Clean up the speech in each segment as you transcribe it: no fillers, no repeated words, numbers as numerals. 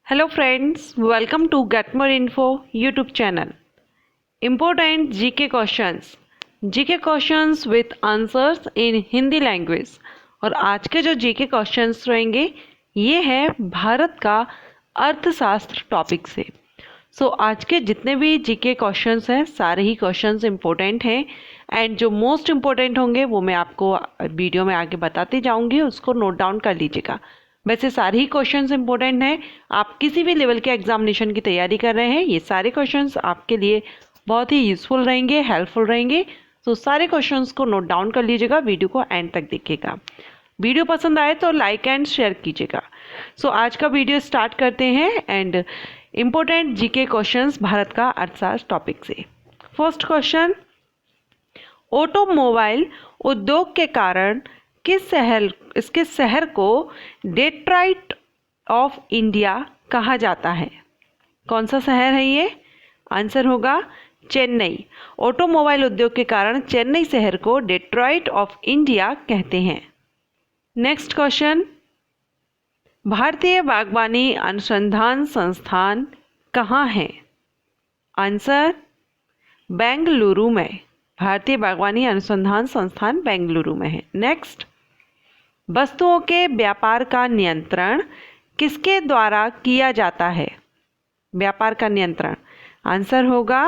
Hello friends, welcome to Get More Info YouTube channel. Important GK questions with answers in Hindi language. और आज के जो GK questions रहेंगे ये है भारत का अर्थशास्त्र टॉपिक से। आज के जितने भी GK क्वेश्चंस हैं सारे ही क्वेश्चंस इम्पोर्टेंट हैं एंड जो मोस्ट इम्पोर्टेंट होंगे वो मैं आपको वीडियो में आगे बताती जाऊंगी, उसको नोट डाउन कर लीजिएगा। वैसे सारे ही क्वेश्चंस इंपॉर्टेंट हैं, आप किसी भी लेवल के एग्जामिनेशन की तैयारी कर रहे हैं ये सारे क्वेश्चंस आपके लिए बहुत ही यूजफुल रहेंगे, हेल्पफुल रहेंगे। सारे क्वेश्चंस को नोट डाउन कर लीजिएगा, वीडियो को एंड तक देखिएगा। वीडियो पसंद आए तो लाइक एंड शेयर कीजिएगा। आज का वीडियो स्टार्ट करते हैं and important GK questions Bharat का अर्थशास्त्र टॉपिक से। फर्स्ट क्वेश्चन, ऑटोमोबाइल उद्योग के कारण इसके शहर को डेट्रॉइट ऑफ इंडिया कहा जाता है? कौन सा शहर है ये? आंसर होगा चेन्नई। ऑटोमोबाइल उद्योग के कारण चेन्नई शहर को डेट्रॉइट ऑफ इंडिया कहते हैं। नेक्स्ट क्वेश्चन, भारतीय बागवानी अनुसंधान संस्थान कहाँ है? आंसर बेंगलुरु में। भारतीय बागवानी अनुसंधान संस्थान बेंगलुरु में है। नेक्स्ट, वस्तुओं के व्यापार का नियंत्रण किसके द्वारा किया जाता है? व्यापार का नियंत्रण आंसर होगा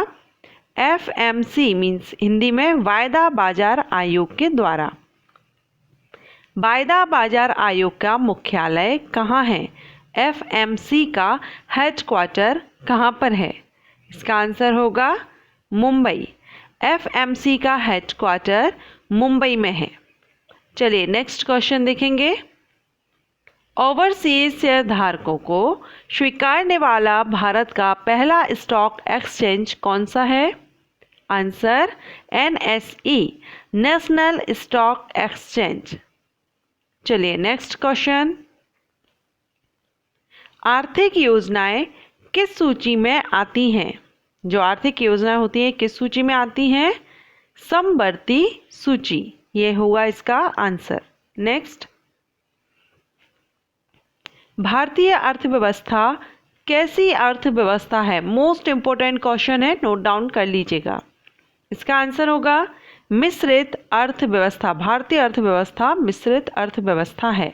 FMC मीन्स हिंदी में वायदा बाजार आयोग के द्वारा। वायदा बाजार आयोग का मुख्यालय कहाँ है? FMC का हेडक्वार्टर कहाँ पर है? इसका आंसर होगा मुंबई। FMC का हेडक्वार्टर मुंबई में है। चलिए नेक्स्ट क्वेश्चन देखेंगे। ओवरसीज शेयरधारकों को स्वीकारने वाला भारत का पहला स्टॉक एक्सचेंज कौन सा है? Answer NSE national stock exchange. चलिए नेक्स्ट क्वेश्चन, आर्थिक योजनाएं किस सूची में आती हैं? जो आर्थिक योजनाएं होती हैं किस सूची में आती हैं? समवर्ती सूची, ये हुआ इसका आंसर। नेक्स्ट, भारतीय अर्थव्यवस्था कैसी अर्थव्यवस्था है? मोस्ट इंपोर्टेंट क्वेश्चन है, नोट डाउन कर लीजिएगा। इसका आंसर होगा मिश्रित अर्थव्यवस्था। भारतीय अर्थव्यवस्था मिश्रित अर्थव्यवस्था है।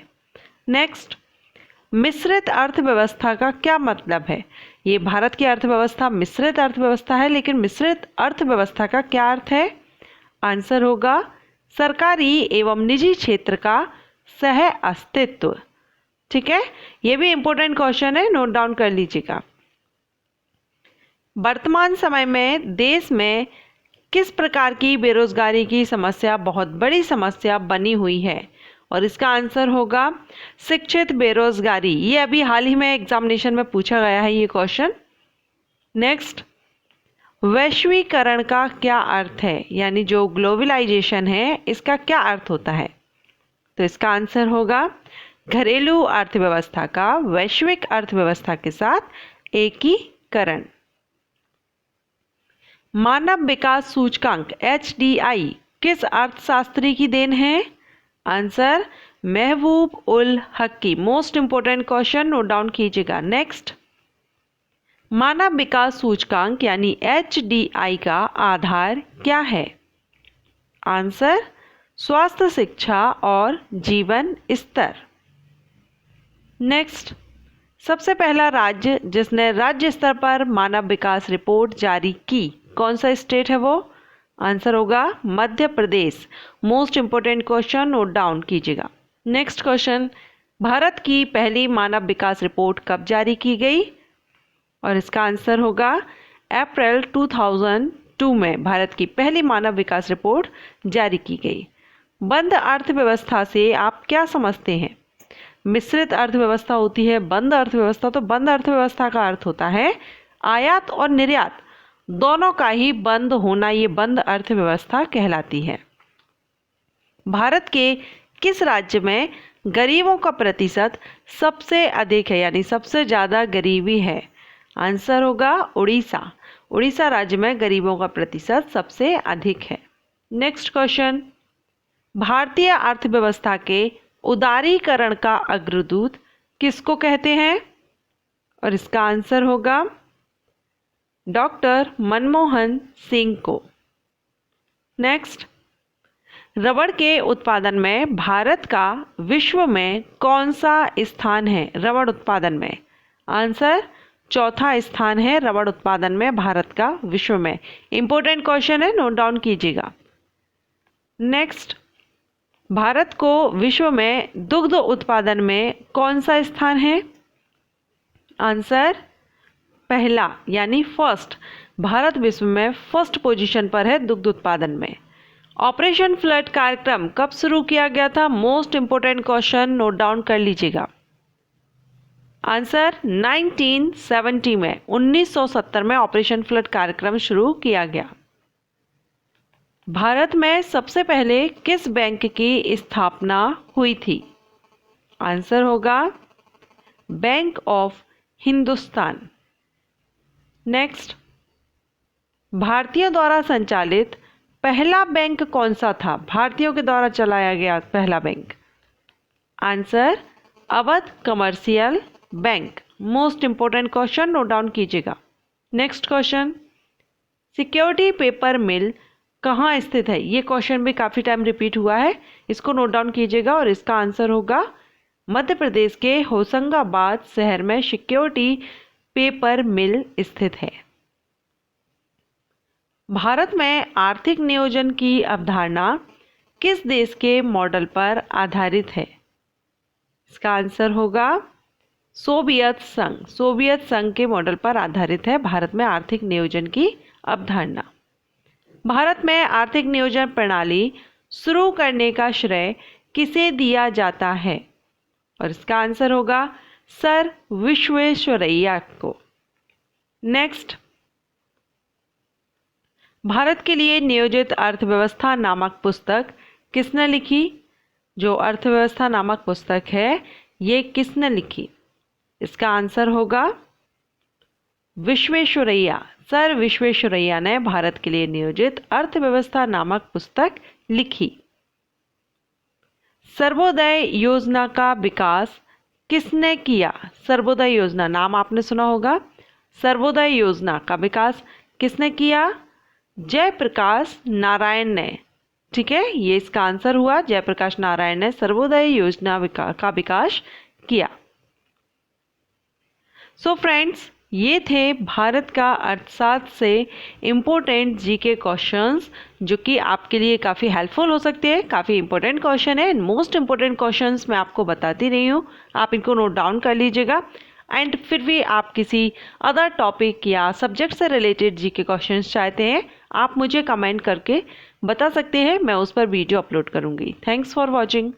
नेक्स्ट, मिश्रित अर्थव्यवस्था का क्या मतलब है? ये भारत की अर्थव्यवस्था मिश्रित अर्थव्यवस्था है, लेकिन मिश्रित अर्थव्यवस्था का क्या अर्थ है? आंसर होगा सरकारी एवं निजी क्षेत्र का सह अस्तित्व। ठीक है, ये भी इंपॉर्टेंट क्वेश्चन है, नोट डाउन कर लीजिएगा। वर्तमान समय में देश में किस प्रकार की बेरोजगारी की समस्या बहुत बड़ी समस्या बनी हुई है? और इसका आंसर होगा शिक्षित बेरोजगारी। ये अभी हाल ही में एग्जामिनेशन में पूछा गया है ये क्वेश्चन। नेक्स्ट, वैश्वीकरण का क्या अर्थ है? यानी जो ग्लोबलाइजेशन है इसका क्या अर्थ होता है? तो इसका आंसर होगा घरेलू अर्थव्यवस्था का वैश्विक अर्थव्यवस्था के साथ एकीकरण। मानव विकास सूचकांक HDI किस अर्थशास्त्री की देन है? आंसर महबूब उल हक की। Most important question, note down कीजिएगा। नेक्स्ट, मानव विकास सूचकांक यानी HDI का आधार क्या है? आंसर स्वास्थ्य, शिक्षा और जीवन स्तर। नेक्स्ट, सबसे पहला राज्य जिसने राज्य स्तर पर मानव विकास रिपोर्ट जारी की, कौन सा स्टेट है वो? आंसर होगा Madhya Pradesh. Most important question, note down कीजिएगा। नेक्स्ट क्वेश्चन, भारत की पहली मानव विकास रिपोर्ट कब जारी की गई? और इसका आंसर होगा अप्रैल 2002 में भारत की पहली मानव विकास रिपोर्ट जारी की गई। बंद अर्थव्यवस्था से आप क्या समझते हैं? मिश्रित अर्थव्यवस्था होती है बंद अर्थव्यवस्था, तो बंद अर्थव्यवस्था का अर्थ होता है आयात और निर्यात दोनों का ही बंद होना, ये बंद अर्थव्यवस्था कहलाती है। भारत के किस राज्य में गरीबों का प्रतिशत सबसे अधिक है, यानी सबसे ज़्यादा गरीबी है? आंसर होगा उड़ीसा। उड़ीसा राज्य में गरीबों का प्रतिशत सबसे अधिक है। नेक्स्ट क्वेश्चन, भारतीय अर्थव्यवस्था के उदारीकरण का अग्रदूत किसको कहते हैं? और इसका आंसर होगा डॉक्टर मनमोहन सिंह को। नेक्स्ट, रबड़ के उत्पादन में भारत का विश्व में कौन सा स्थान है? रबड़ उत्पादन में आंसर चौथा स्थान है रबड़ उत्पादन में भारत का विश्व में। इंपॉर्टेंट क्वेश्चन है, नोट डाउन कीजिएगा। नेक्स्ट, भारत को विश्व में दुग्ध उत्पादन में कौन सा स्थान है? आंसर पहला यानी फर्स्ट। भारत विश्व में फर्स्ट पोजीशन पर है दुग्ध उत्पादन में। ऑपरेशन फ्लड कार्यक्रम कब शुरू किया गया था? Most important question, note down कर लीजिएगा। आंसर 1970 में, 1970 में ऑपरेशन फ्लड कार्यक्रम शुरू किया गया। भारत में सबसे पहले किस बैंक की स्थापना हुई थी? आंसर होगा बैंक ऑफ हिंदुस्तान। नेक्स्ट, भारतीयों द्वारा संचालित पहला बैंक कौन सा था? भारतीयों के द्वारा चलाया गया पहला bank. Answer Awadh commercial bank. Most important question, note down कीजिएगा। नेक्स्ट क्वेश्चन, सिक्योरिटी पेपर मिल कहाँ स्थित है? ये क्वेश्चन भी काफ़ी टाइम रिपीट हुआ है, इसको नोट डाउन कीजिएगा और इसका आंसर होगा मध्य प्रदेश के होशंगाबाद शहर में सिक्योरिटी पेपर मिल स्थित है। भारत में आर्थिक नियोजन की अवधारणा किस देश के मॉडल पर आधारित है? इसका आंसर होगा सोवियत संघ। सोवियत संघ के मॉडल पर आधारित है भारत में आर्थिक नियोजन की अवधारणा। भारत में आर्थिक नियोजन प्रणाली शुरू करने का श्रेय किसे दिया जाता है? और इसका आंसर होगा सर विश्वेश्वरैया को। नेक्स्ट, भारत के लिए नियोजित अर्थव्यवस्था नामक पुस्तक किसने लिखी? जो अर्थव्यवस्था नामक पुस्तक है ये किसने लिखी? इसका आंसर होगा विश्वेश्वरैया। सर विश्वेश्वरैया ने भारत के लिए नियोजित अर्थव्यवस्था नामक पुस्तक लिखी। सर्वोदय योजना का विकास किसने किया? सर्वोदय योजना नाम आपने सुना होगा। सर्वोदय योजना का विकास किसने किया? जयप्रकाश नारायण ने। ठीक है, ये इसका आंसर हुआ जयप्रकाश नारायण ने सर्वोदय योजना का विकास किया। सो फ्रेंड्स, ये थे भारत का अर्थशास्त्र से इम्पोर्टेंट जीके क्वेश्चंस जो कि आपके लिए काफ़ी हेल्पफुल हो सकते हैं। काफ़ी इंपॉर्टेंट क्वेश्चन है, मोस्ट इंपॉर्टेंट क्वेश्चंस मैं आपको बताती रही हूँ, आप इनको नोट डाउन कर लीजिएगा। एंड फिर भी आप किसी अदर टॉपिक या सब्जेक्ट से रिलेटेड जीके क्वेश्चंस चाहते हैं, आप मुझे कमेंट करके बता सकते हैं, मैं उस पर वीडियो अपलोड करूँगी। Thanks for watching.